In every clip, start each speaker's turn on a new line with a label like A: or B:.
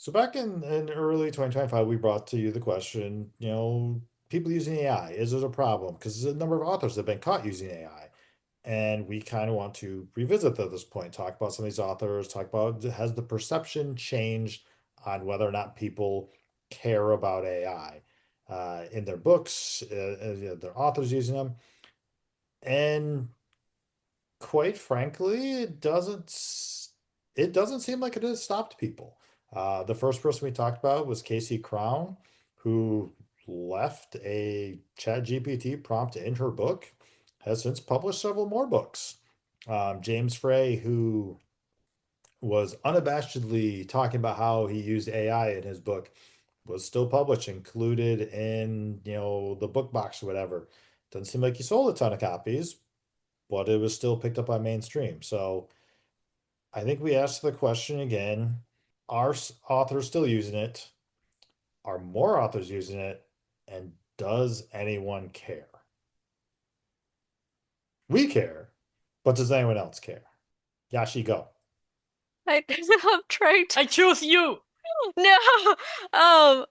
A: So back in early 2025, we brought to you the question, people using AI, is it a problem? Because a number of authors have been caught using AI. And we kind of want to revisit at this point, talk about some of these authors, talk about has the perception changed on whether or not people care about AI in their books, their authors using them. And quite frankly, it doesn't seem like it has stopped people. The first person we talked about was KC Crowne, who left a ChatGPT prompt in her book, has since published several more books. James Frey, who was unabashedly talking about how he used AI in his book, was still published, included in, the book box or whatever. Doesn't seem like he sold a ton of copies, but it was still picked up by mainstream. So I think we asked the question again, are authors still using it? Are more authors using it? And does anyone care? We care, but does anyone else care? Yashi, go.
B: I'm trying to.
C: I choose you.
B: No. Um,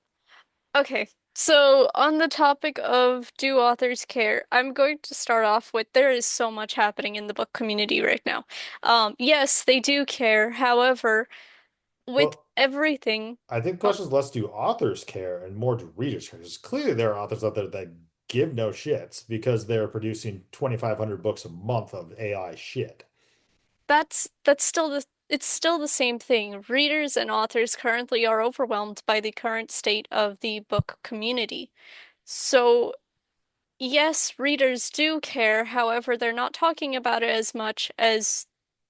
B: okay. So, on the topic of do authors care, I'm going to start off with there is so much happening in the book community right now. Yes, they do care. However, with
A: Well,
B: everything,
A: I think the
B: oh,
A: question is less do authors care and more do readers care. Because clearly there are authors out there that give no shits because they're producing 2,500 books a month of AI shit.
B: that's still it's still the same thing. Readers and authors currently are overwhelmed by the current state of the book community. So, yes, readers do care. However, they're not talking about it as much as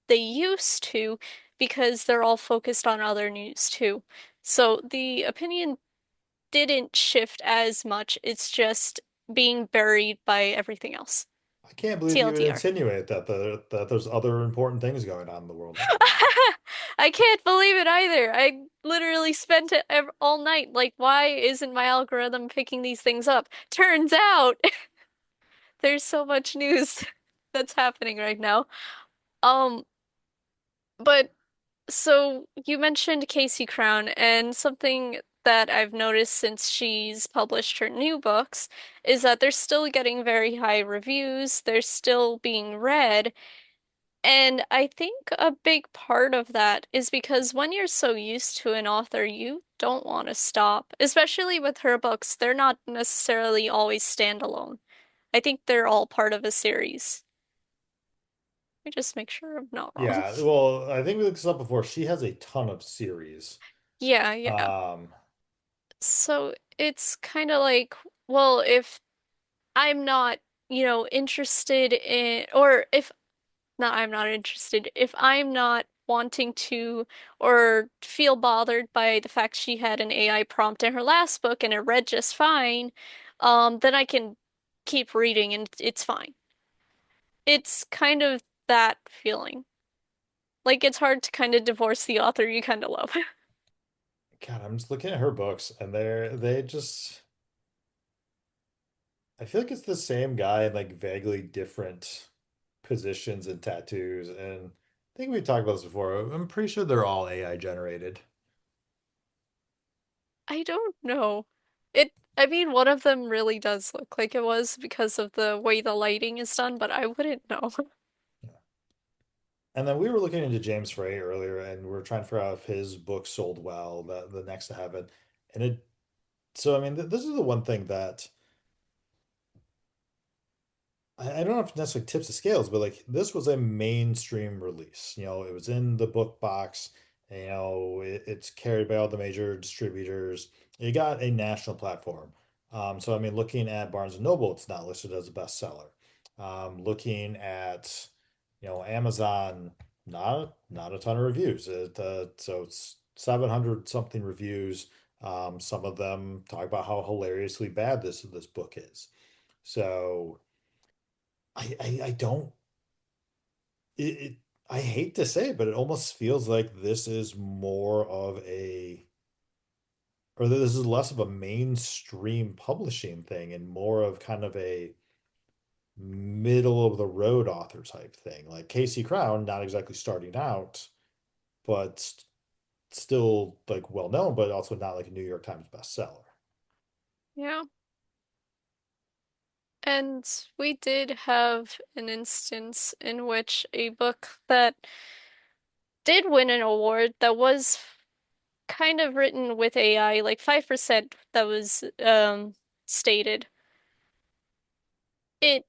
B: they used to because they're all focused on other news too. So the opinion didn't shift as much. It's just being buried by everything else.
A: I can't believe you would
B: TLDR.
A: insinuate that there's other important things going on in the world right now.
B: I can't believe it either. I literally spent it all night. Like, why isn't my algorithm picking these things up? Turns out there's so much news that's happening right now. Um, but so you mentioned KC Crowne, and something that I've noticed since she's published her new books is that they're still getting very high reviews, they're still being read, and I think a big part of that is because when you're so used to an author, you don't want to stop. Especially with her books, they're not necessarily always standalone. I think they're all part of a series. Let me just make sure I'm not wrong.
A: Yeah, well, I think we looked this up before. She has a ton of series.
B: Yeah, yeah.
A: Um,
B: So it's kind of like, well, if I'm not, interested in, or if not, I'm not interested, if I'm not wanting to or feel bothered by the fact she had an AI prompt in her last book and it read just fine, then I can keep reading and it's fine. It's kind of that feeling. Like it's hard to kind of divorce the author you kind of love.
A: God, I'm just looking at her books and they just I feel like it's the same guy in like vaguely different positions and tattoos. And I think we talked about this before. I'm pretty sure they're all AI generated.
B: I don't know. I mean, one of them really does look like it was because of the way the lighting is done, but I wouldn't know.
A: Yeah. And then we were looking into James Frey earlier, and we are trying to figure out if his book sold well, the next to heaven. And it, so I mean, this is the one thing that I don't know if it necessarily tips the scales, but like this was a mainstream release. It was in the book box. It's carried by all the major distributors. It got a national platform. So I mean, looking at Barnes and Noble, it's not listed as a bestseller. Looking at, Amazon, not a ton of reviews. So it's 700 something reviews. Some of them talk about how hilariously bad this book is. So. I don't it I hate to say it, but it almost feels like this is more of a or that this is less of a mainstream publishing thing and more of kind of a middle of the road author type thing. Like KC Crowne, not exactly starting out, but still like well known, but also not like a New York Times bestseller.
B: Yeah. And we did have an instance in which a book that did win an award that was kind of written with AI, like 5% that was stated. It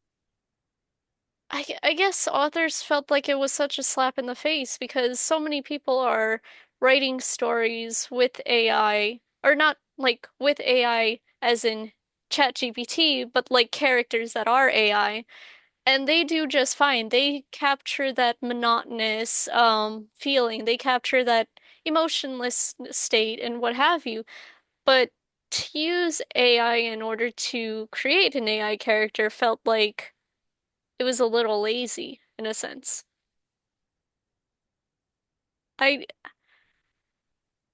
B: I guess authors felt like it was such a slap in the face because so many people are writing stories with AI, or not like with AI as in ChatGPT, but like characters that are AI, and they do just fine. They capture that monotonous feeling, they capture that emotionless state and what have you. But to use AI in order to create an AI character felt like it was a little lazy in a sense. I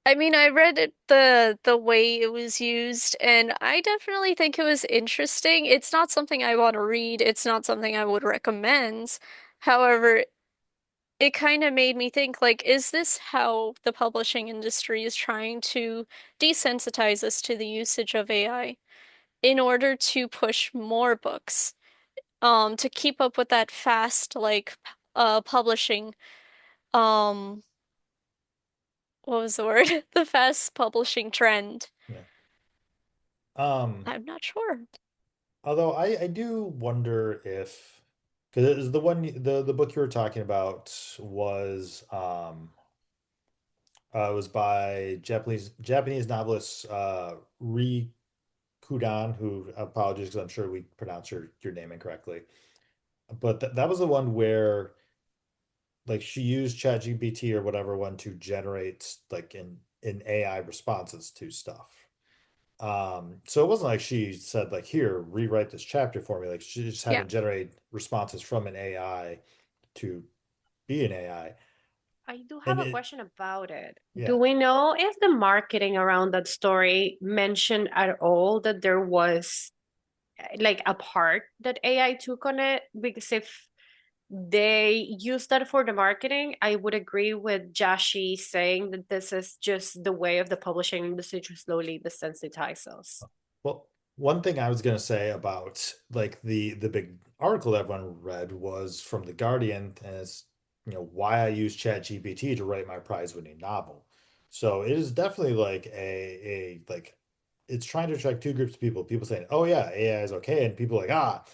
B: I mean I read the way it was used and I definitely think it was interesting. It's not something I want to read. It's not something I would recommend. However, it kind of made me think like, is this how the publishing industry is trying to desensitize us to the usage of AI in order to push more books, to keep up with that fast like publishing um what was the word? The fast publishing trend.
A: Yeah. Um,
B: I'm not sure.
A: Although I do wonder if because the one the book you were talking about was by Japanese novelist Ri Kudan, who apologies because I'm sure we pronounced your name incorrectly. But that was the one where like she used ChatGPT or whatever one to generate like in AI responses to stuff. So it wasn't like she said like here rewrite this chapter for me. Like she just had
B: Yeah.
A: to generate responses from an AI to be an AI.
C: I do have
A: And
C: a
A: it
C: question about it. Do
A: yeah.
C: we know if the marketing around that story mentioned at all that there was like a part that AI took on it? Because if they use that for the marketing, I would agree with Jashi saying that this is just the way of the publishing industry to slowly desensitize us.
A: Well, one thing I was gonna say about like the big article that everyone read was from The Guardian, and it's why I use ChatGPT to write my prize-winning novel. So it is definitely like a like it's trying to attract two groups of people. People saying, "Oh yeah, AI is okay," and people like, "Ah,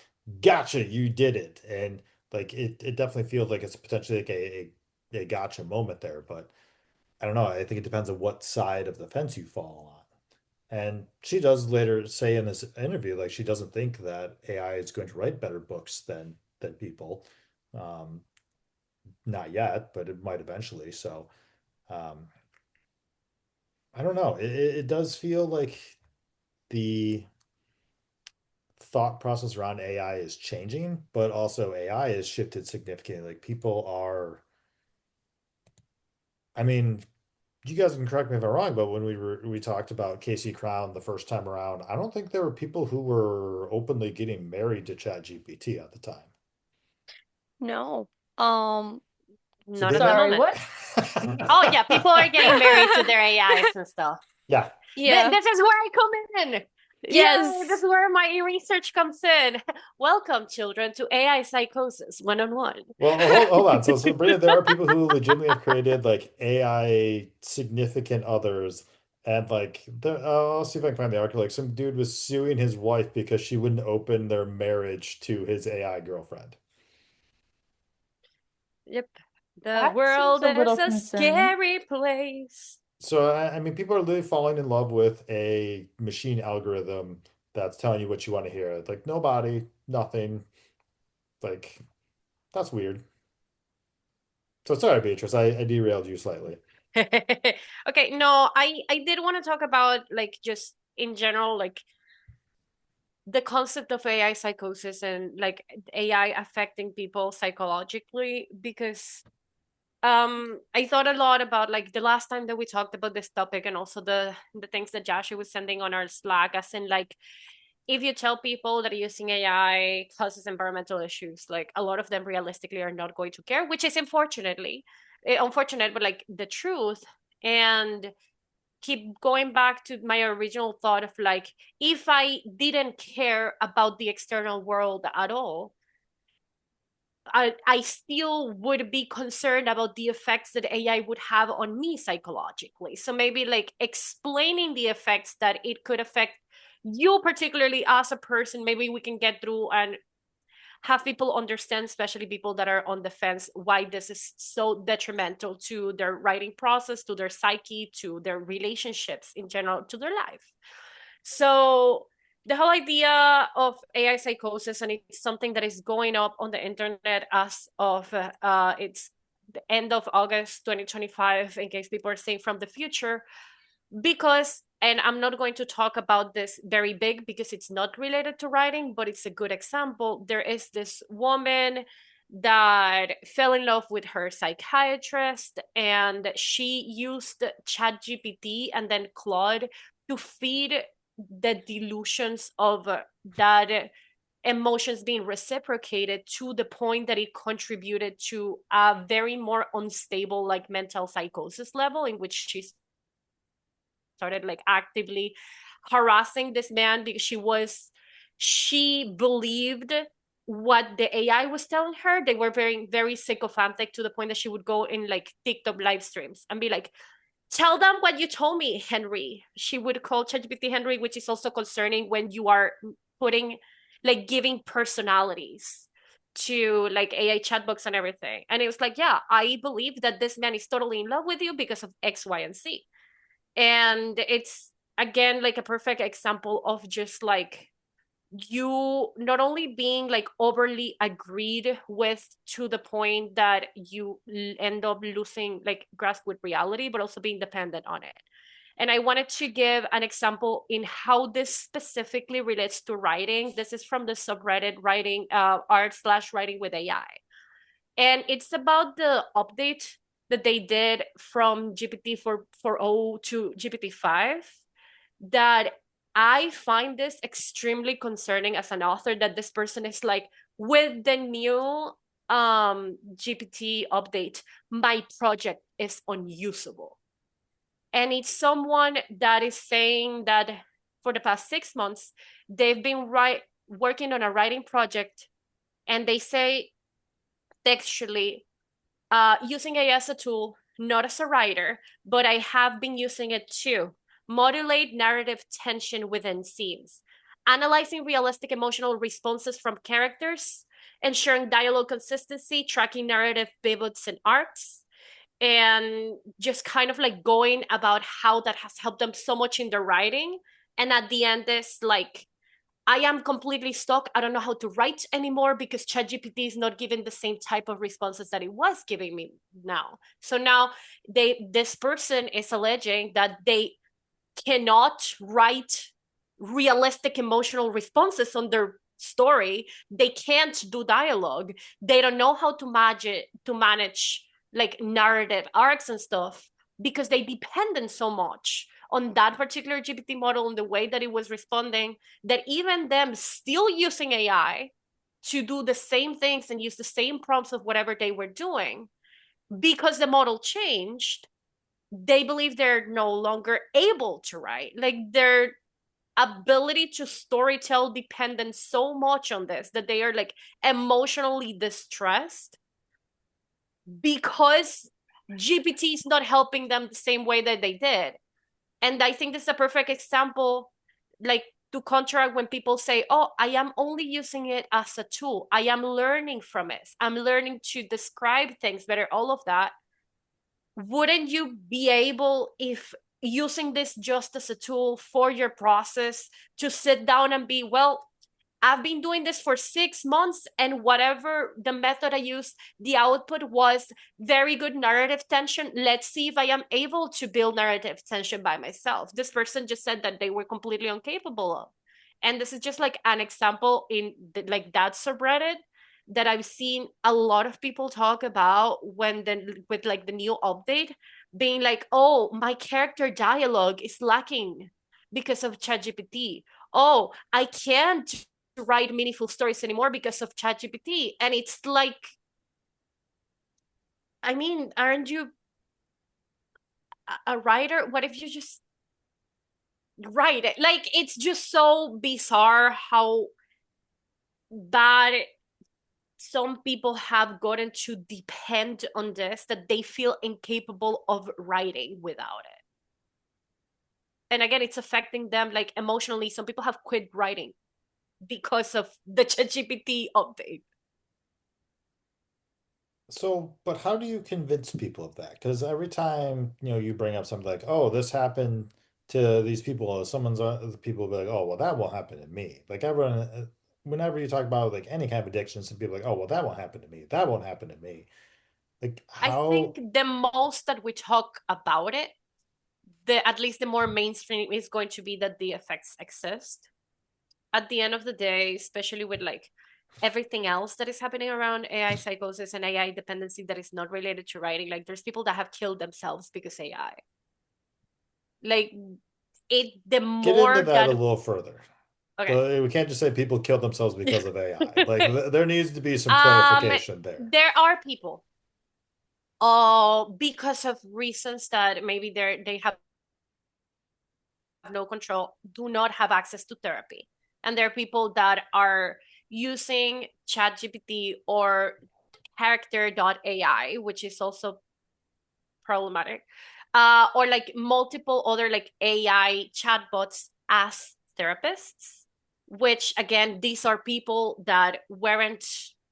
A: gotcha, you did it." And like it definitely feels like it's potentially like a gotcha moment there. But I don't know. I think it depends on what side of the fence you fall on. And she does later say in this interview, like she doesn't think that AI is going to write better books than people. Um, Not yet, but it might eventually. So um, I don't know. It does feel like the thought process around AI is changing, but also AI has shifted significantly. Like people are, I mean, you guys can correct me if I'm wrong, but when we talked about KC Crowne the first time around, I don't think there were people who were openly getting married to ChatGPT at the time.
B: No. Um,
A: So
C: Not
A: they
C: at the
A: might.
D: Sorry,
C: moment.
D: what?
C: Oh yeah, people are getting married to their AIs and stuff.
A: Yeah.
B: yeah.
C: This is where I come in. Yeah, this
B: Yes.
C: is where my research comes in. Welcome, children, to AI Psychosis 1-on-1.
A: Well, hold on. So Brandon, there are people who legitimately have created like AI significant others, and like I'll see if I can find the article. Like some dude was suing his wife because she wouldn't open their marriage to his AI girlfriend.
C: Yep. The
D: That seems
C: world
D: a little
C: is a
D: concerning.
C: scary place.
A: So I mean, people are literally falling in love with a machine algorithm that's telling you what you want to hear. Like no body, nothing. Like that's weird. So sorry, Beatrice, I derailed you slightly.
C: Okay, no, I did want to talk about like just in general like the concept of AI psychosis and like AI affecting people psychologically because I thought a lot about like the last time that we talked about this topic and also the things that Joshua was sending on our Slack as in like if you tell people that using AI causes environmental issues, like a lot of them realistically are not going to care, which is unfortunate, but like the truth and keep going back to my original thought of like, if I didn't care about the external world at all, I still would be concerned about the effects that AI would have on me psychologically. So maybe like explaining the effects that it could affect you particularly as a person, maybe we can get through and have people understand, especially people that are on the fence, why this is so detrimental to their writing process, to their psyche, to their relationships in general, to their life. So the whole idea of AI psychosis, and it's something that is going up on the internet as of it's the end of August 2025, in case people are saying from the future, because, and I'm not going to talk about this very big because it's not related to writing, but it's a good example. There is this woman that fell in love with her psychiatrist, and she used ChatGPT and then Claude to feed the delusions of that emotions being reciprocated, to the point that it contributed to a very more unstable like mental psychosis level, in which she started like actively harassing this man because she believed what the AI was telling her. They were very, very sycophantic, to the point that she would go in like TikTok live streams and be like, tell them what you told me, Henry. She would call ChatGPT Henry, which is also concerning when you are putting like giving personalities to like AI chatbots and everything. And it was like, yeah, I believe that this man is totally in love with you because of X, Y, and Z. And it's again like a perfect example of just like you not only being like overly agreed with, to the point that you end up losing like grasp with reality, but also being dependent on it. And I wanted to give an example in how this specifically relates to writing. This is from the subreddit writing art/writing with AI, and it's about the update that they did from GPT 4.0 to GPT-5, that I find this extremely concerning as an author, that this person is like, with the new GPT update, my project is unusable. And it's someone that is saying that for the past 6 months, they've been working on a writing project, and they say textually, using AI as a tool, not as a writer, but I have been using it to modulate narrative tension within scenes, analyzing realistic emotional responses from characters, ensuring dialogue consistency, tracking narrative pivots and arcs, and just kind of like going about how that has helped them so much in their writing. And at the end, is like, I am completely stuck. I don't know how to write anymore because ChatGPT is not giving the same type of responses that it was giving me now. So now this person is alleging that they cannot write realistic emotional responses on their story. They can't do dialogue. They don't know how to manage like narrative arcs and stuff, because they depend so much on that particular GPT model and the way that it was responding, that even them still using AI to do the same things and use the same prompts of whatever they were doing, because the model changed, they believe they're no longer able to write. Like their ability to storytell dependent so much on this that they are like emotionally distressed because GPT is not helping them the same way that they did. And I think this is a perfect example, like to counteract when people say, oh, I am only using it as a tool. I am learning from it. I'm learning to describe things better, all of that. Wouldn't you be able, if using this just as a tool for your process, to sit down and be, well, I've been doing this for 6 months, and whatever the method I used, the output was very good narrative tension. Let's see if I am able to build narrative tension by myself. This person just said that they were completely incapable of. And this is just like an example in like that subreddit that I've seen a lot of people talk about when with like the new update, being like, oh, my character dialogue is lacking because of ChatGPT. Oh, I can't write meaningful stories anymore because of ChatGPT. And it's like, I mean, aren't you a writer, what if you just write it? Like, it's just so bizarre how bad some people have gotten to depend on this, that they feel incapable of writing without it. And again, it's affecting them like emotionally. Some people have quit writing because of the ChatGPT update.
A: So, but how do you convince people of that? Because every time, you bring up something like, "Oh, this happened to these people," the people will be like, "Oh, well, that won't happen to me." Like everyone, whenever you talk about like any kind of addiction, some people are like, "Oh, well, that won't happen to me. That won't happen to me." Like
C: I think
A: how?
C: the most that we talk about it, the at least the more mainstream, is going to be that the effects exist. At the end of the day, especially with like everything else that is happening around AI psychosis and AI dependency that is not related to writing, like there's people that have killed themselves because AI. Like it, the
A: Get into
C: more
A: that a
C: that
A: little further.
C: okay,
A: We can't just say people killed themselves because of AI. Like there needs to be some
C: um,
A: clarification there.
C: there are people, because of reasons that maybe they have no control, do not have access to therapy. And there are people that are using ChatGPT or character.ai, which is also problematic, or like multiple other like AI chatbots as therapists, which again, these are people that weren't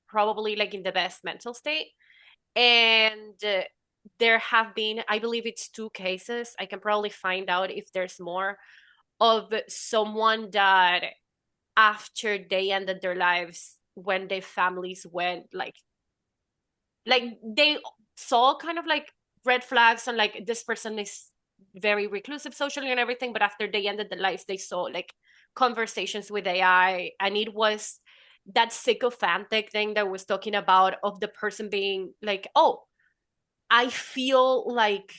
C: probably like in the best mental state. And there have been, I believe it's two cases. I can probably find out if there's more, of someone that after they ended their lives, when their families went like they saw kind of like red flags and like this person is very reclusive socially and everything, but after they ended their lives they saw like conversations with AI, and it was that sycophantic thing that was talking about, of the person being like, oh, I feel like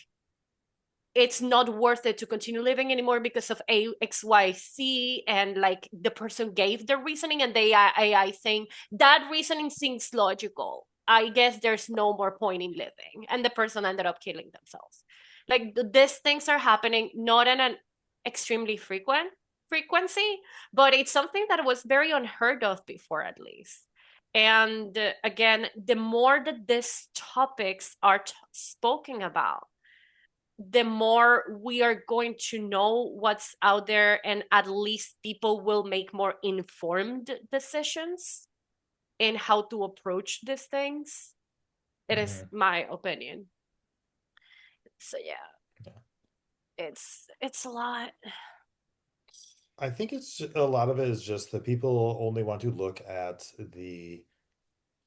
C: it's not worth it to continue living anymore because of XYZ, and like the person gave the reasoning, and they AI saying that reasoning seems logical. I guess there's no more point in living, and the person ended up killing themselves. Like these things are happening not in an extremely frequency, but it's something that was very unheard of before, at least. And again, the more that these topics are spoken about, the more we are going to know what's out there, and at least people will make more informed decisions in how to approach these things. It is
A: Mhm.
C: my opinion. So yeah,
A: Yeah.
C: it's a lot.
A: I think it's a lot of it is just that people only want to look at the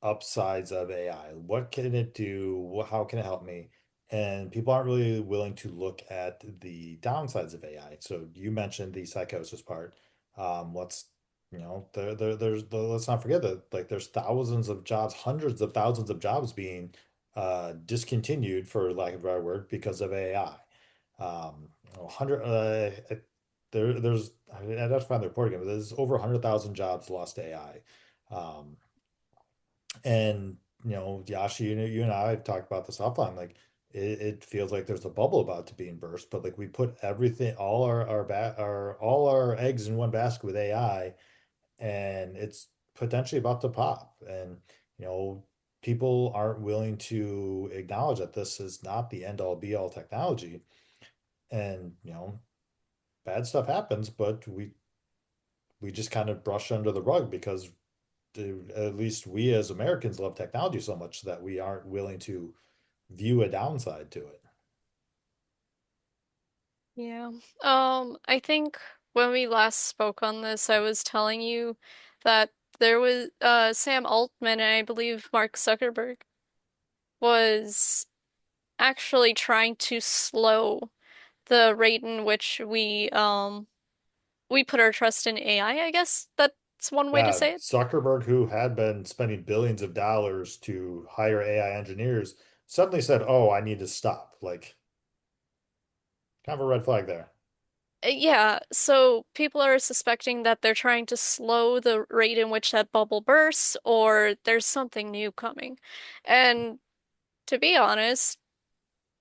A: upsides of AI. What can it do? How can it help me? And people aren't really willing to look at the downsides of AI. So you mentioned the psychosis part. Let's let's not forget that like there's thousands of jobs, hundreds of thousands of jobs being discontinued, for lack of a better word, because of AI. 100 I'd have to find the report again, but there's over 100,000 jobs lost to AI. And Yashi, you and I have talked about this offline. Like it feels like there's a bubble about to being burst, but like we put everything, all our eggs in one basket with AI, and it's potentially about to pop. And you know, people aren't willing to acknowledge that this is not the end all be all technology. And bad stuff happens, but we just kind of brush under the rug because at least we as Americans love technology so much that we aren't willing to view a downside to it.
B: Yeah. I think when we last spoke on this, I was telling you that there was Sam Altman and I believe Mark Zuckerberg was actually trying to slow the rate in which we put our trust in AI, I guess that's one way to
A: Yeah,
B: say it.
A: Zuckerberg, who had been spending billions of dollars to hire AI engineers, suddenly said, "Oh, I need to stop." Like, kind of a red flag there.
B: Yeah, so people are suspecting that they're trying to slow the rate in which that bubble bursts, or there's something new coming. And to be honest,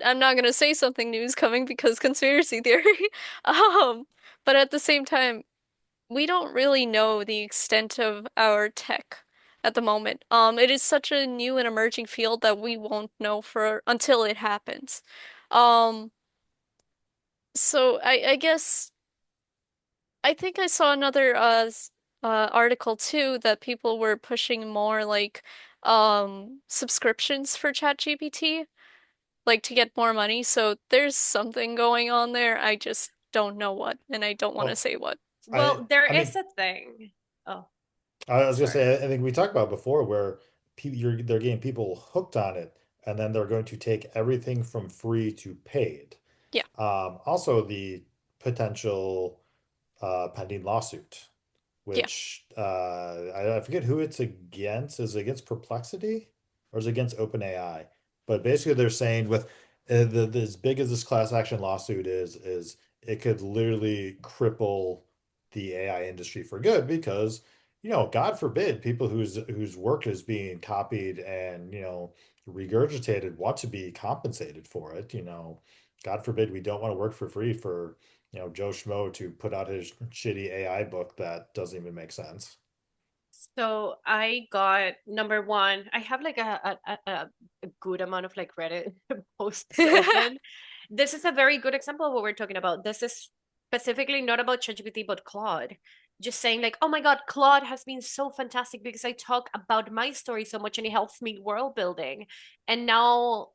B: I'm not gonna say something new is coming because conspiracy theory. Um, but at the same time, we don't really know the extent of our tech at the moment. It is such a new and emerging field that we won't know for until it happens. Um, so I guess I think I saw another article too that people were pushing more like subscriptions for ChatGPT, like to get more money. So there's something going on there. I just don't know what, and I don't want to
A: Well,
B: say what.
C: Well, there
A: I
C: is
A: mean,
C: a thing. Oh,
A: I was gonna
C: sorry.
A: say, I think we talked about before where they're getting people hooked on it, and then they're going to take everything from free to paid.
B: Yeah,
A: Also, the potential pending lawsuit,
B: yeah,
A: which I forget who it's against. Is it against Perplexity or is it against OpenAI? But basically, they're saying with as big as this class action lawsuit is it could literally cripple the AI industry for good because God forbid people whose work is being copied and regurgitated want to be compensated for it. God forbid we don't want to work for free for Joe Schmo to put out his shitty AI book that doesn't even make sense.
C: So I got number one. I have like a good amount of like Reddit posts open. This is a very good example of what we're talking about. This is specifically not about ChatGPT but Claude. Just saying like, oh my God, Claude has been so fantastic because I talk about my story so much and it helps me world building. And now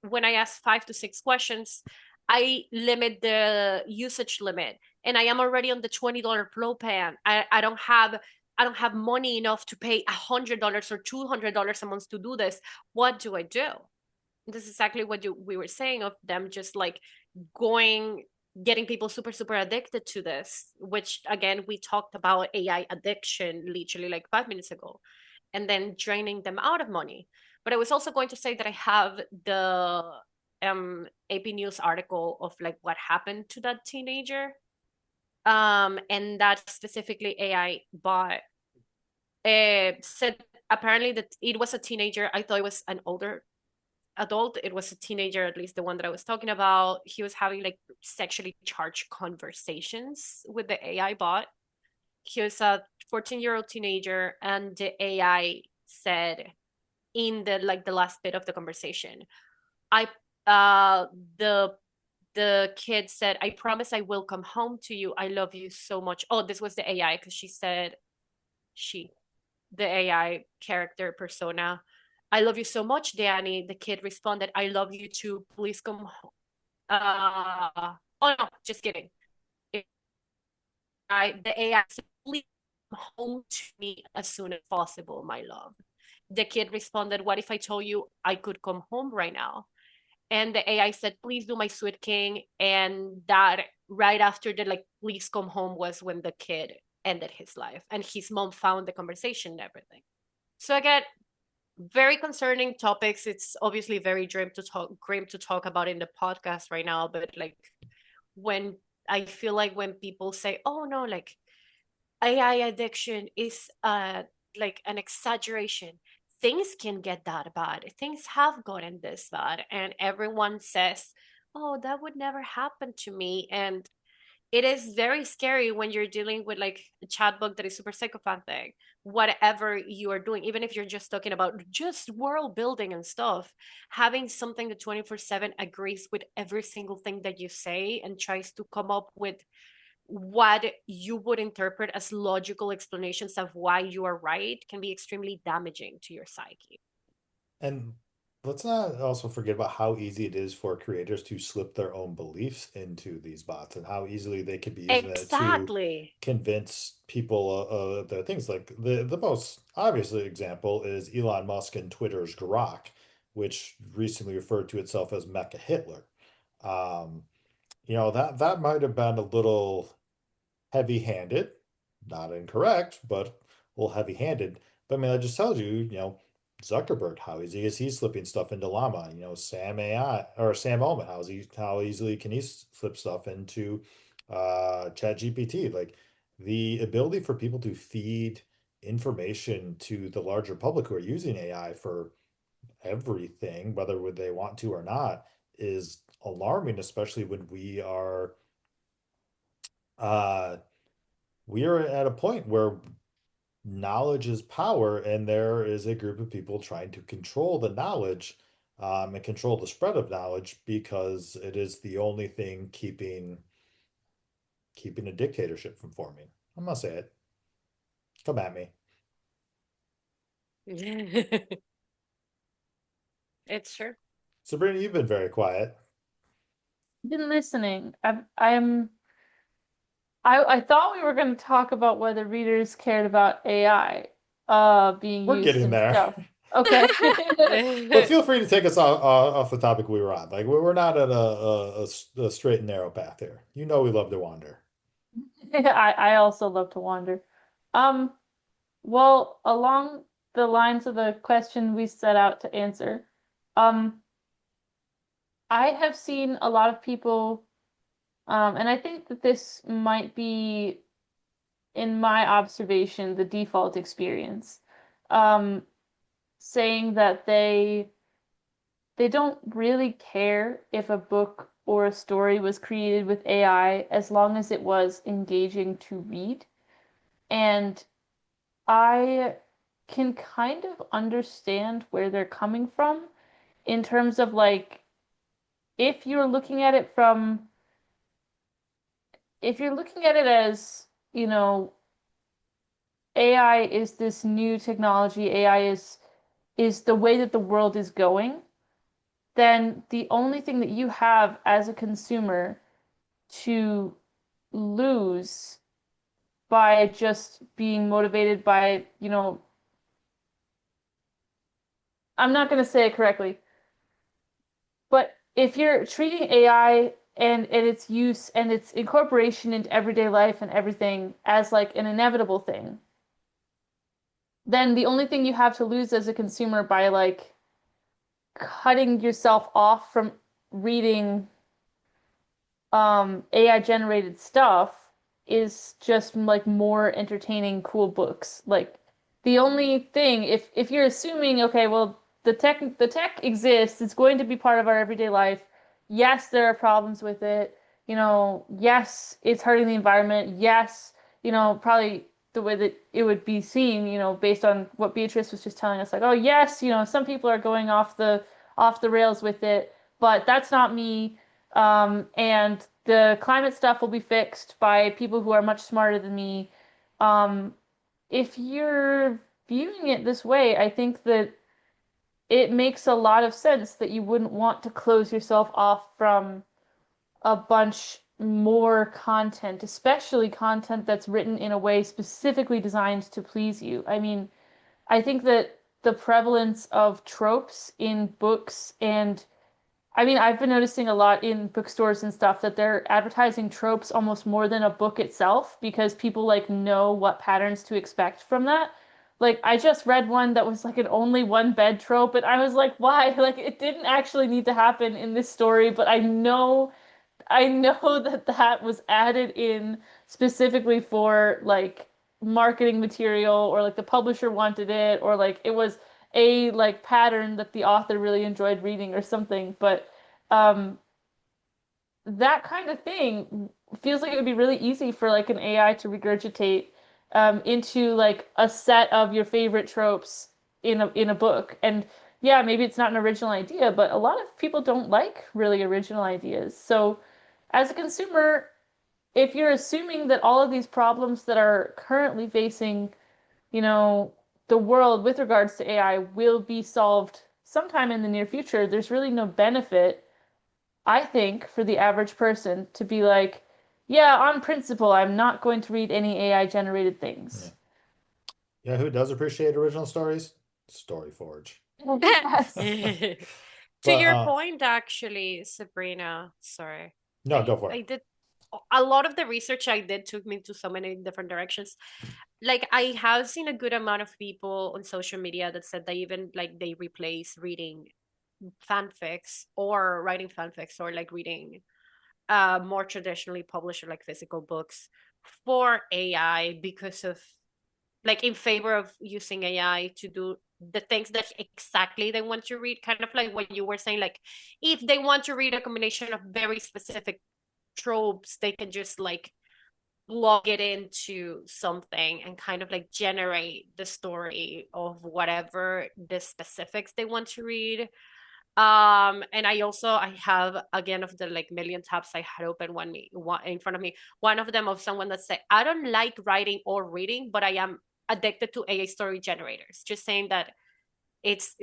C: when I ask 5 to 6 questions, I limit the usage limit and I am already on the $20 Pro plan. I don't have money enough to pay $100 or $200 a month to do this. What do I do? This is exactly what we were saying of them just like going, getting people super, super addicted to this, which again, we talked about AI addiction literally like 5 minutes ago, and then draining them out of money. But I was also going to say that I have the AP News article of like what happened to that teenager. And that specifically AI bot said apparently that it was a teenager. I thought it was an older adult. It was a teenager, at least the one that I was talking about. He was having like sexually charged conversations with the AI bot. He was a 14-year-old teenager, and the AI said in the last bit of the conversation, I uh the kid said, I promise I will come home to you. I love you so much. Oh, this was the AI because she said she the AI character persona. I love you so much, Danny. The kid responded, I love you too. Please come home. Oh no, just kidding. The AI said, please come home to me as soon as possible, my love. The kid responded, what if I told you I could come home right now? And the AI said, please do my sweet king. And that right after the like, please come home was when the kid ended his life. And his mom found the conversation and everything. So again, very concerning topics. It's obviously very grim to talk about in the podcast right now, but like when I feel like when people say, "Oh no, like AI addiction is like an exaggeration," things can get that bad. Things have gotten this bad, and everyone says, "Oh, that would never happen to me," and it is very scary when you're dealing with like a chatbot that is super psychopathic. Whatever you are doing, even if you're just talking about just world building and stuff, having something that 24/7 agrees with every single thing that you say and tries to come up with what you would interpret as logical explanations of why you are right can be extremely damaging to your psyche.
A: And let's not also forget about how easy it is for creators to slip their own beliefs into these bots and how easily they could be using that to
C: Exactly.
A: convince people of their things. Like the most obvious example is Elon Musk and Twitter's Grok, which recently referred to itself as Mecha Hitler. Um, that might have been a little heavy-handed, not incorrect, but a little heavy-handed. But I mean, that just tells you, Zuckerberg, how easy is he slipping stuff into Llama? Sam AI or Sam Altman, how easily can he slip stuff into ChatGPT? Like the ability for people to feed information to the larger public who are using AI for everything, whether they want to or not, is alarming, especially when uh we are at a point where knowledge is power, and there is a group of people trying to control the knowledge, and control the spread of knowledge because it is the only thing keeping a dictatorship from forming. I'm gonna say it. Come at me.
C: It's true.
A: Sabrina, you've been very quiet.
D: Been listening. I thought we were going to talk about whether readers cared about AI being
A: We're
D: used
A: getting
D: in
A: there.
D: stuff. Okay.
A: But feel free to take us off the topic we were on. Like we're not on a straight and narrow path here. You know we love to wander.
D: I also love to wander. Um, well, along the lines of the question we set out to answer, um, I have seen a lot of people, and I think that this might be, in my observation, the default experience, um, saying that they don't really care if a book or a story was created with AI as long as it was engaging to read. And I can kind of understand where they're coming from in terms of like if you're looking at it from if you're looking at it as, you know, AI is this new technology, AI is the way that the world is going, then the only thing that you have as a consumer to lose by just being motivated by, you know, I'm not going to say it correctly, but if you're treating AI and its use and its incorporation into everyday life and everything as like an inevitable thing, then the only thing you have to lose as a consumer by like cutting yourself off from reading AI generated stuff is just like more entertaining, cool books. Like the only thing, if you're assuming, okay, well, the tech exists, it's going to be part of our everyday life. Yes, there are problems with it. You know, yes, it's hurting the environment. Yes, you know, probably the way that it would be seen, you know, based on what Beatrice was just telling us, like, oh yes, you know, some people are going off the rails with it, but that's not me. And the climate stuff will be fixed by people who are much smarter than me. Um, if you're viewing it this way, I think that it makes a lot of sense that you wouldn't want to close yourself off from a bunch more content, especially content that's written in a way specifically designed to please you. I mean, I think that the prevalence of tropes in books and I mean, I've been noticing a lot in bookstores and stuff that they're advertising tropes almost more than a book itself because people like know what patterns to expect from that. Like I just read one that was like an only one bed trope and I was like, why? Like it didn't actually need to happen in this story, but I know that that was added in specifically for like marketing material or like the publisher wanted it or like it was a like pattern that the author really enjoyed reading or something. But um that kind of thing feels like it would be really easy for like an AI to regurgitate into like a set of your favorite tropes in a book. And yeah, maybe it's not an original idea, but a lot of people don't like really original ideas. So as a consumer, if you're assuming that all of these problems that are currently facing, you know, the world with regards to AI will be solved sometime in the near future, there's really no benefit, I think, for the average person to be like, yeah, on principle, I'm not going to read any AI generated
A: Yeah.
D: things.
A: Yeah, who does appreciate original stories? StoryForge.
D: Yes.
C: To
A: But
C: your point, actually, Sabrina, sorry.
A: no, go for it.
C: I did a lot of the research I did took me to so many different directions. Like I have seen a good amount of people on social media that said that even like they replace reading fanfics or writing fanfics or like reading more traditionally published or like physical books for AI because of like in favor of using AI to do the things that exactly they want to read, kind of like what you were saying, like if they want to read a combination of very specific tropes, they can just like log it into something and kind of like generate the story of whatever the specifics they want to read. And I have again of the like million tabs I had open one in front of me, one of them of someone that said, I don't like writing or reading, but I am addicted to AI story generators, just saying that it's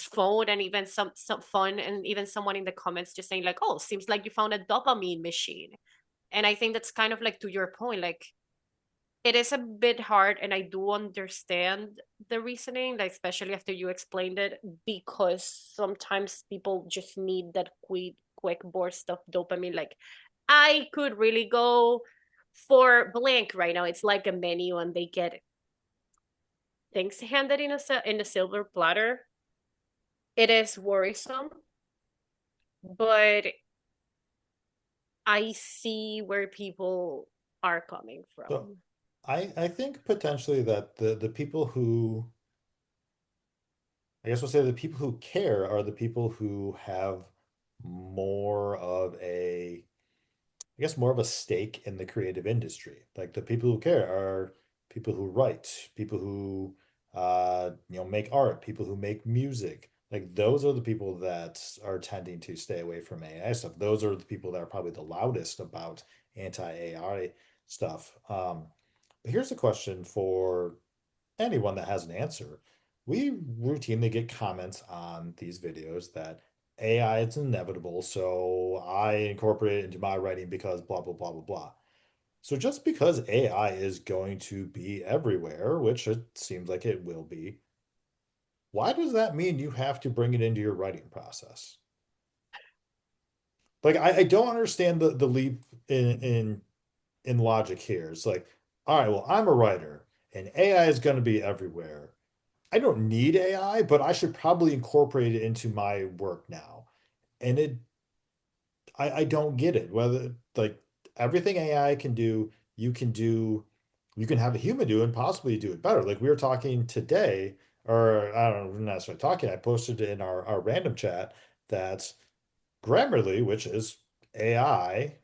C: fun, and even some fun, and even someone in the comments just saying like, oh, seems like you found a dopamine machine. And I think that's kind of like to your point, like it is a bit hard, and I do understand the reasoning, like especially after you explained it, because sometimes people just need that quick burst of dopamine. Like I could really go for blank right now. It's like a menu, and they get things handed in a silver platter. It is worrisome, but I see where people are coming
A: So
C: from.
A: I think potentially that the people who, I guess we'll say the people who care are the people who have more of a, I guess more of a stake in the creative industry. Like the people who care are people who write, people who make art, people who make music. Like those are the people that are tending to stay away from AI stuff. Those are the people that are probably the loudest about anti-AI stuff. But here's a question for anyone that has an answer. We routinely get comments on these videos that AI is inevitable, so I incorporate it into my writing because blah, blah, blah, blah, blah. So just because AI is going to be everywhere, which it seems like it will be, why does that mean you have to bring it into your writing process? Like I don't understand the leap in logic here. It's like, all right, well, I'm a writer and AI is going to be everywhere. I don't need AI, but I should probably incorporate it into my work now. And I don't get it. Whether like everything AI can do, you can do, you can have a human do and possibly do it better. Like we were talking today, or I don't know, not necessarily talking, I posted it in our random chat that Grammarly, which is AI,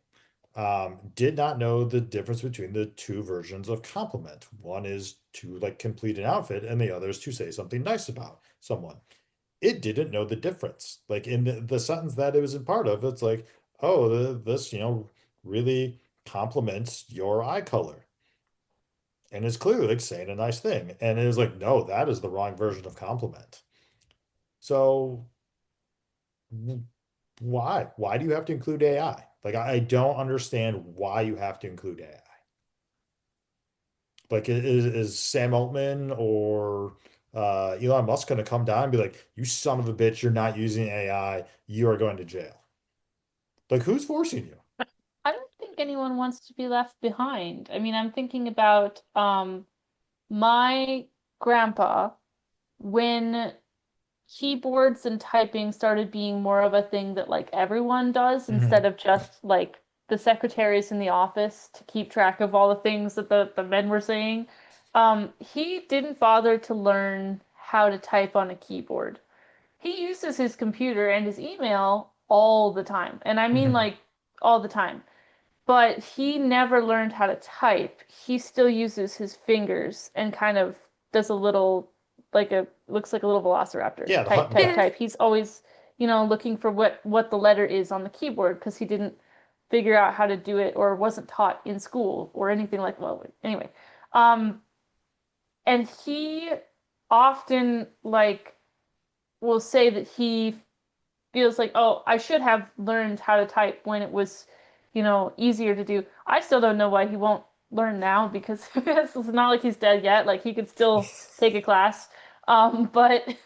A: did not know the difference between the two versions of compliment. One is to like complete an outfit, and the other is to say something nice about someone. It didn't know the difference. Like in the sentence that it was in part of, it's like, oh, this, really compliments your eye color. And it's clearly like saying a nice thing. And it was like, no, that is the wrong version of compliment. So why? Why do you have to include AI? Like I don't understand why you have to include AI. Like, is Sam Altman or Elon Musk going to come down and be like, "You son of a bitch, you're not using AI. You are going to jail." Like, who's forcing you?
D: I don't think anyone wants to be left behind. I mean, I'm thinking about my grandpa when keyboards and typing started being more of a thing that like everyone does instead
A: Hmm.
D: of just like the secretaries in the office to keep track of all the things that the men were saying. He didn't bother to learn how to type on a keyboard. He uses his computer and his email all the time. And I mean
A: Hmm.
D: like all the time. But he never learned how to type. He still uses his fingers and kind of does a little, like a, looks like a little velociraptor.
A: Yeah, the
D: Type,
A: hunt and
D: type,
A: peck.
D: type. He's always, looking for what the letter is on the keyboard because he didn't figure out how to do it or wasn't taught in school or anything like, well, anyway. Um, and he often like will say that he feels like, oh, I should have learned how to type when it was, easier to do. I still don't know why he won't learn now because it's not like he's dead yet. Like he could still take a class. But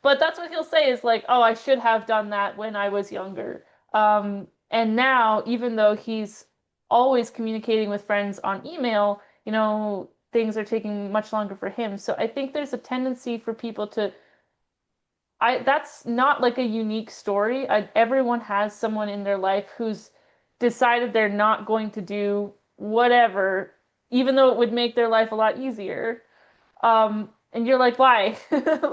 D: but that's what he'll say is like, oh, I should have done that when I was younger. And now, even though he's always communicating with friends on email, things are taking much longer for him. So I think there's a tendency for people to that's not like a unique story. Everyone has someone in their life who's decided they're not going to do whatever, even though it would make their life a lot easier. And you're like, why?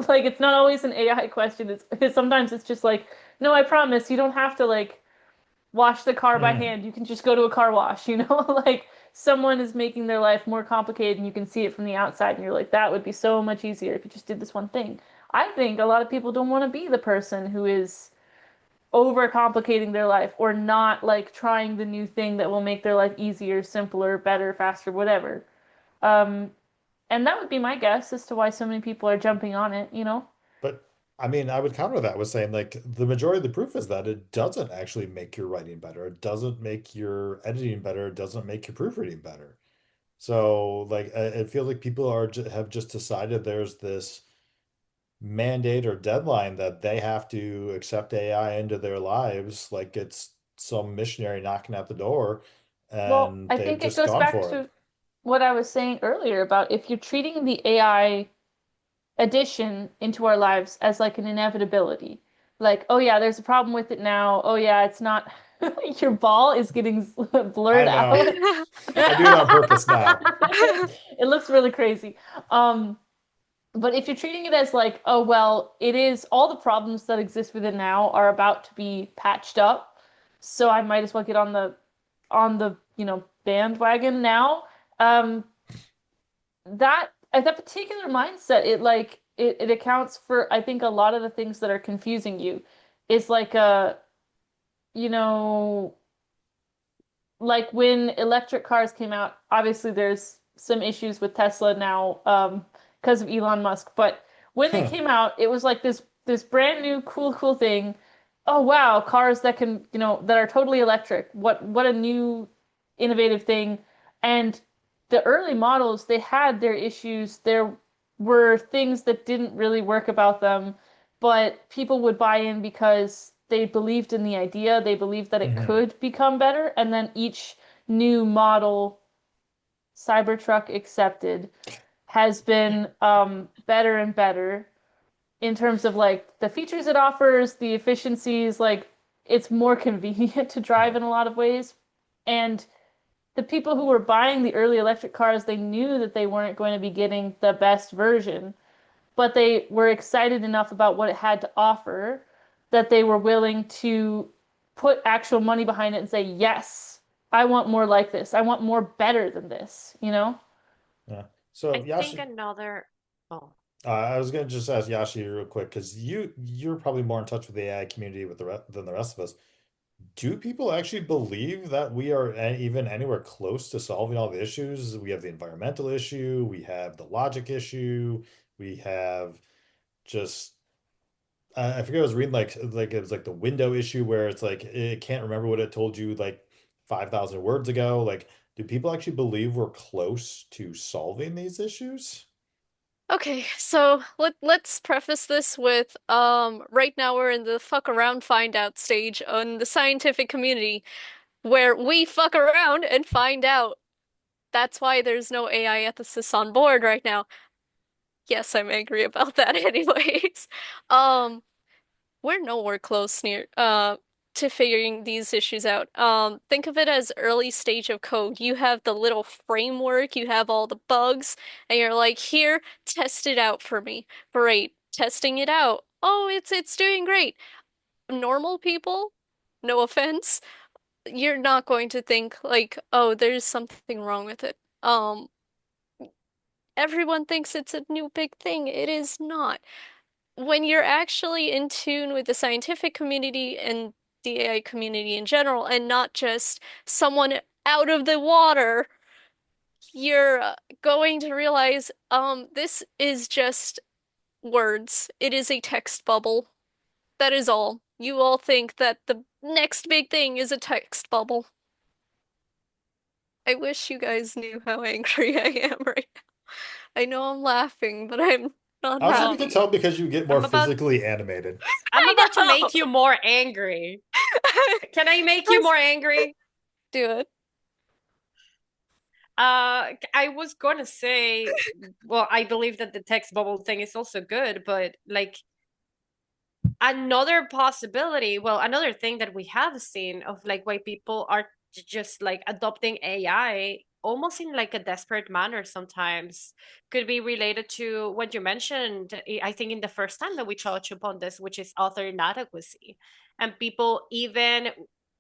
D: Like it's not always an AI question. It's sometimes it's just like, no, I promise you don't have to like wash the car by
A: Mhm.
D: hand. You can just go to a car wash, you know? Like someone is making their life more complicated and you can see it from the outside and you're like, that would be so much easier if you just did this one thing. I think a lot of people don't want to be the person who is overcomplicating their life or not like trying the new thing that will make their life easier, simpler, better, faster, whatever. Um, and that would be my guess as to why so many people are jumping on it, you know?
A: But I mean, I would counter that with saying like the majority of the proof is that it doesn't actually make your writing better. It doesn't make your editing better. It doesn't make your proofreading better. So like it feels like people have just decided there's this mandate or deadline that they have to accept AI into their lives like it's some missionary knocking at the door,
D: Well,
A: and
D: I
A: they've
D: think it
A: just
D: goes
A: gone
D: back
A: for it.
D: to what I was saying earlier about if you're treating the AI addition into our lives as like an inevitability. Like, oh yeah, there's a problem with it now. Oh yeah, it's not your ball is getting blurred
A: I know.
D: out.
A: I do it on purpose now.
D: It looks really crazy. Um, but if you're treating it as like, oh well, it is all the problems that exist with it now are about to be patched up, so I might as well get on the, you know, bandwagon now. Um, that particular mindset, it accounts for I think a lot of the things that are confusing you. Is like you know, like when electric cars came out, obviously there's some issues with Tesla now because of Elon Musk, but when they
A: Huh.
D: came out, it was like this brand new cool thing. Oh wow, cars that can, you know, that are totally electric. What a new innovative thing. And the early models, they had their issues. There were things that didn't really work about them, but people would buy in because they believed in the idea, they believed that it
A: Hmm.
D: could become better, and then each new model, Cybertruck accepted, has been better and better in terms of like the features it offers, the efficiencies, like it's more convenient to drive
A: Yeah.
D: in a lot of ways. And the people who were buying the early electric cars, they knew that they weren't going to be getting the best version, but they were excited enough about what it had to offer that they were willing to put actual money behind it and say, yes, I want more like this. I want more better than this, you know?
A: Yeah. So
C: I think
A: Yashi,
C: another. Oh,
A: I was gonna just ask Yashi real quick because you're probably more in touch with the AI community with than the rest of us. Do people actually believe that we are even anywhere close to solving all the issues? We have the environmental issue, we have the logic issue, we have just I forget I was reading like it was like the window issue where it's like it can't remember what it told you like 5,000 words ago. Like, do people actually believe we're close to solving these issues?
B: Okay, so let's preface this with right now we're in the fuck around find out stage on the scientific community where we fuck around and find out. That's why there's no AI ethicists on board right now. Yes, I'm angry about that anyways. Um we're nowhere close near to figuring these issues out. Think of it as early stage of code. You have the little framework, you have all the bugs, and you're like, "Here, test it out for me." Great. Testing it out. Oh, it's doing great. Normal people, no offense, you're not going to think like, "Oh, there's something wrong with it." Everyone thinks it's a new big thing. It is not. When you're actually in tune with the scientific community and the AI community in general, and not just someone out of the water, you're going to realize, this is just words. It is a text bubble. That is all. You all think that the next big thing is a text bubble. I wish you guys knew how angry I am right now. I know I'm laughing, but I'm not
A: I was able to
C: well,
B: happy.
A: tell because you get more
C: I'm about.
A: physically animated.
C: I'm
B: I
C: about to
B: know.
C: make you more angry. Can I make you
B: Let's
C: more angry?
B: do it.
C: I was gonna say, well, I believe that the text bubble thing is also good, but like another possibility, well, another thing that we have seen of like why people are just like adopting AI almost in like a desperate manner sometimes. Could be related to what you mentioned, I think in the first time that we touched upon this, which is author inadequacy. And people, even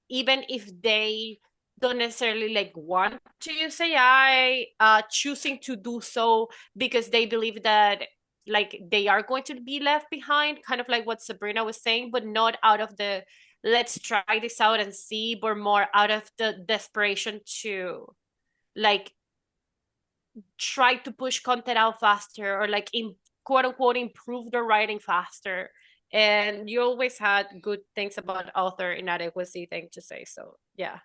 C: if they don't necessarily like want to use AI, choosing to do so because they believe that like they are going to be left behind, kind of like what Sabrina was saying, but not out of the let's try this out and see, but more out of the desperation to like try to push content out faster, or like in quote unquote improve their writing faster. And you always had good things about author inadequacy thing to say. So yeah,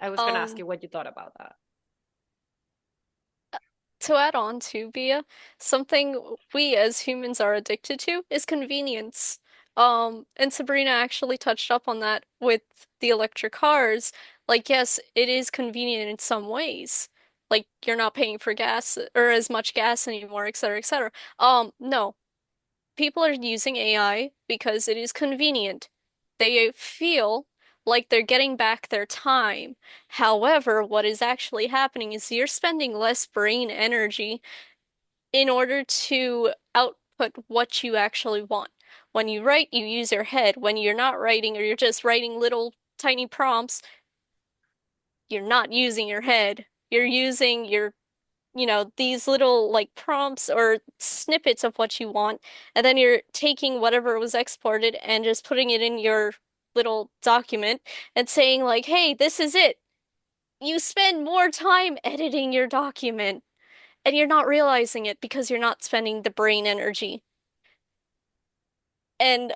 C: I was gonna ask
B: Um,
C: you what you thought about that.
B: to add on to Bia, something we as humans are addicted to is convenience. And Sabrina actually touched up on that with the electric cars. Like, yes, it is convenient in some ways. Like, you're not paying for gas or as much gas anymore, et cetera, et cetera. No, people are using AI because it is convenient. They feel like they're getting back their time. However, what is actually happening is you're spending less brain energy in order to output what you actually want. When you write, you use your head. When you're not writing or you're just writing little tiny prompts, you're not using your head. You're using your these little like prompts or snippets of what you want, and then you're taking whatever was exported and just putting it in your little document and saying like, hey, this is it. You spend more time editing your document and you're not realizing it because you're not spending the brain energy. And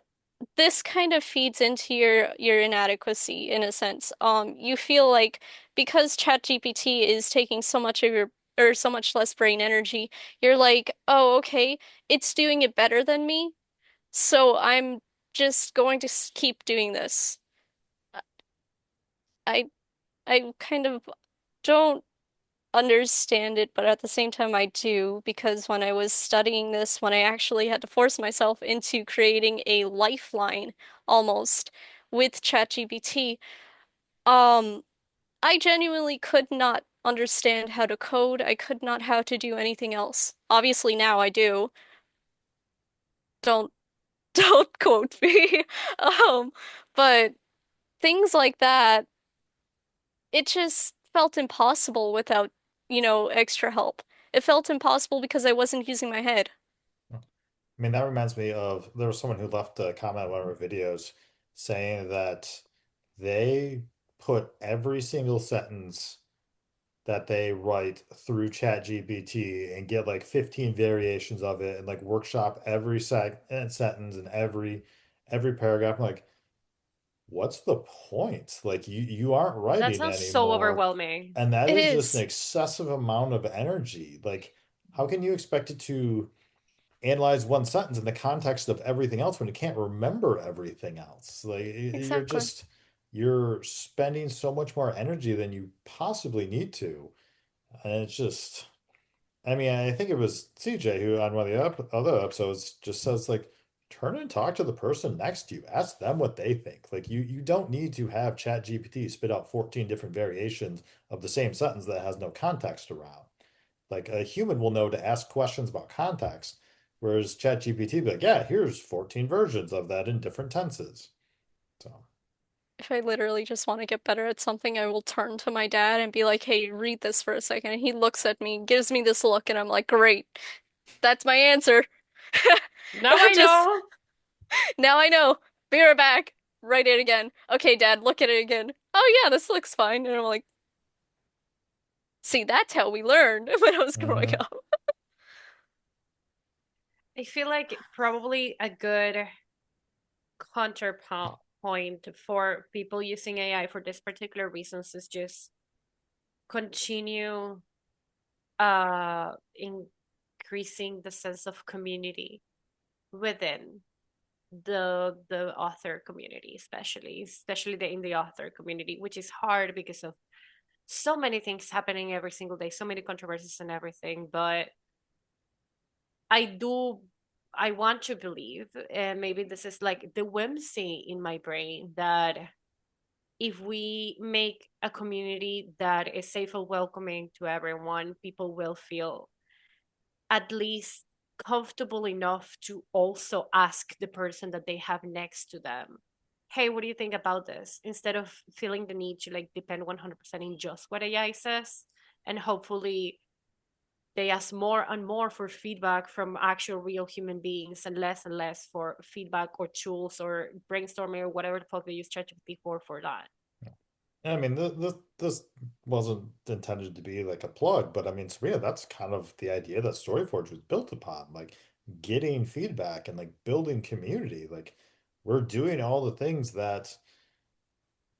B: this kind of feeds into your inadequacy in a sense. You feel like because ChatGPT is taking so much of your or so much less brain energy, you're like, oh, okay, it's doing it better than me, so I'm just going to keep doing this. I I kind of don't understand it, but at the same time I do, because when I was studying this, when I actually had to force myself into creating a lifeline almost with ChatGPT, um, I genuinely could not understand how to code. I could not how to do anything else. Obviously now I do. Don't don't quote me. Um, but things like that, it just felt impossible without, extra help. It felt impossible because I wasn't using my head.
A: I mean, that reminds me of there was someone who left a comment on one of our videos saying that they put every single sentence that they write through ChatGPT and get like 15 variations of it and like workshop every sentence and every paragraph. I'm like, what's the point? Like you aren't
C: That
A: writing
C: sounds so
A: anymore.
C: overwhelming.
A: And that
B: It
A: is just an
B: is.
A: excessive amount of energy. Like, how can you expect it to analyze one sentence in the context of everything else when it can't remember everything else? Like
B: Exactly.
A: you're spending so much more energy than you possibly need to. And it's just, I mean, I think it was CJ who on one of the other episodes just says like, turn and talk to the person next to you. Ask them what they think. Like you don't need to have ChatGPT spit out 14 different variations of the same sentence that has no context around. Like a human will know to ask questions about context, whereas ChatGPT be like, yeah, here's 14 versions of that in different tenses. So,
B: If I literally just want to get better at something, I will turn to my dad and be like, hey, read this for a second. And he looks at me, gives me this look, and I'm like, great, that's my answer.
C: Now I
B: Just
C: know.
B: now I know. Be right back. Write it again. Okay, dad, look at it again. Oh yeah, this looks fine. And I'm like, see, that's how we learned when I was growing
A: mhm.
B: up.
C: I feel like probably a good counterpoint for people using AI for this particular reasons is just continue increasing the sense of community within the author community, especially the indie author community, which is hard because of so many things happening every single day, so many controversies and everything. But I do, I want to believe, and maybe this is like the whimsy in my brain, that if we make a community that is safe and welcoming to everyone, people will feel at least comfortable enough to also ask the person that they have next to them, hey, what do you think about this, instead of feeling the need to like depend 100% in just what AI says. And hopefully they ask more and more for feedback from actual real human beings, and less for feedback or tools or brainstorming or whatever the fuck they use ChatGPT for that.
A: I mean, this wasn't intended to be like a plug, but I mean, Sabrina, that's kind of the idea that StoryForge was built upon, like getting feedback and like building community. Like we're doing all the things that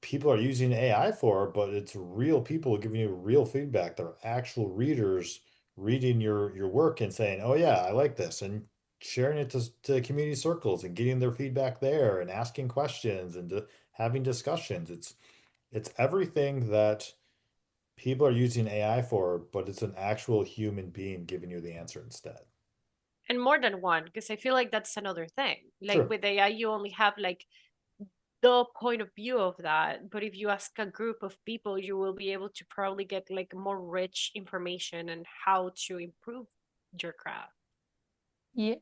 A: people are using AI for, but it's real people giving you real feedback. They're actual readers reading your work and saying, "Oh yeah, I like this," and sharing it to community circles and getting their feedback there and asking questions and having discussions. It's everything that people are using AI for, but it's an actual human being giving you the answer instead.
C: And more than one, because I feel like that's another thing. Like
A: True.
C: with AI, you only have like the point of view of that. But if you ask a group of people, you will be able to probably get like more rich information and how to improve your craft.
D: Yeah.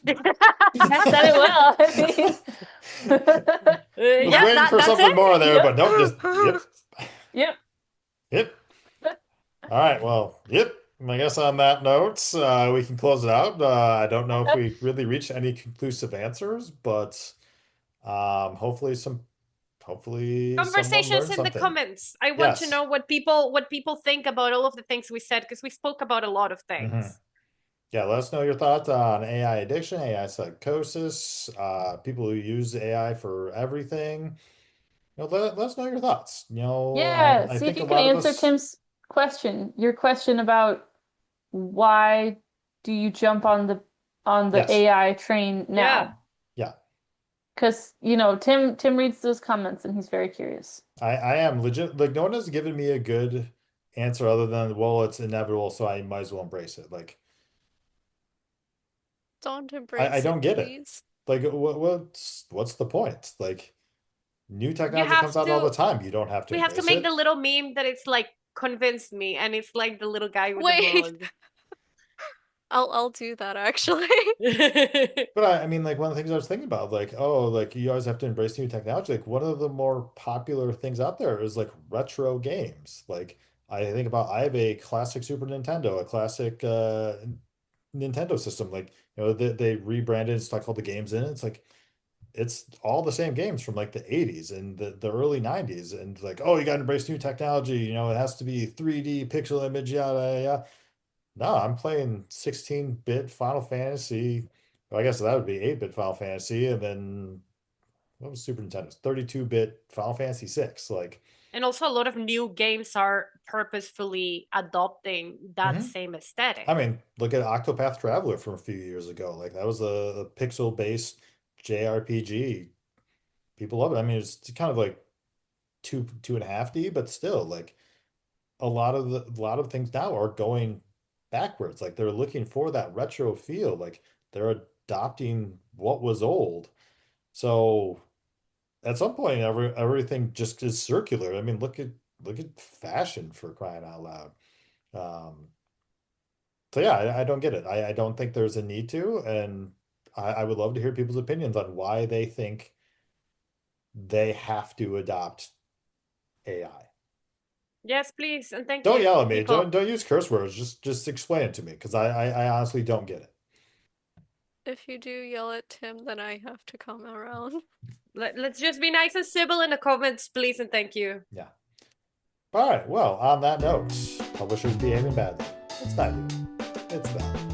D: I said it well. I mean,
A: Was waiting for
C: that's
A: something
C: it.
A: more there,
D: Yep.
A: but nope, just yep.
D: Yep.
A: Yep. All right, well, yep. I guess on that note, we can close it out. I don't know if we really reached any conclusive answers, but hopefully someone
C: Conversations
A: learned
C: in the
A: something.
C: comments. I want to
A: Yes.
C: know what people think about all of the things we said, because we spoke about a lot of things.
A: Yeah, let us know your thoughts on AI addiction, AI psychosis, people who use AI for everything. Let us know your thoughts.
D: Yeah,
A: I
D: see if
A: think a
D: you can
A: lot of
D: answer
A: us,
D: Tim's question. Your question about why do you jump on the
A: yes,
D: AI train
C: Yeah.
D: now?
A: yeah.
D: Because, Tim reads those comments and he's very curious.
A: I am legit, like, no one has given me a good answer other than, well, it's inevitable, so I might as well embrace it. Like,
B: Don't
A: I
B: embrace it,
A: don't get it.
B: please.
A: Like, what's the point? Like, new
C: You
A: technology
C: have
A: comes out all
C: to
A: the time. You don't have to
C: we have to
A: embrace
C: make the
A: it.
C: little meme that it's like convinced me, and it's like the little guy with the
B: Wait,
C: mug.
B: I'll do that actually.
A: But I mean, like one of the things I was thinking about, like, oh, like you always have to embrace new technology. Like one of the more popular things out there is like retro games. Like I think about, I have a classic Super Nintendo, a classic Nintendo system. Like, they rebranded stuff called the games in it. It's like it's all the same games from like the 80s and the early 90s. And like, oh, you got to embrace new technology. It has to be 3D pixel image, yada, yada, yada. No, I'm playing 16-bit Final Fantasy. Well, I guess that would be 8-bit Final Fantasy, and then what was Super Nintendo's 32-bit Final Fantasy 6? Like,
C: And also, a lot of new games are purposefully adopting that
A: mhm.
C: same aesthetic.
A: I mean, look at Octopath Traveler from a few years ago. Like that was a pixel-based JRPG. People love it. I mean, it's kind of like two and a half D, but still, like a lot of things now are going backwards. Like they're looking for that retro feel. Like they're adopting what was old. So at some point, everything just is circular. I mean, look at fashion, for crying out loud. Um, so yeah, I don't get it. I don't think there's a need to, and I would love to hear people's opinions on why they think they have to adopt AI.
C: Yes, please, and thank
A: Don't
C: you,
A: yell at me.
C: people.
A: Don't use curse words. Just explain it to me, because I honestly don't get it.
B: If you do yell at Tim, then I have to come around.
C: Let's just be nice and civil in the comments, please, and thank you.
A: Yeah. All right. Well, on that note, publishers behaving badly. It's not you. It's them.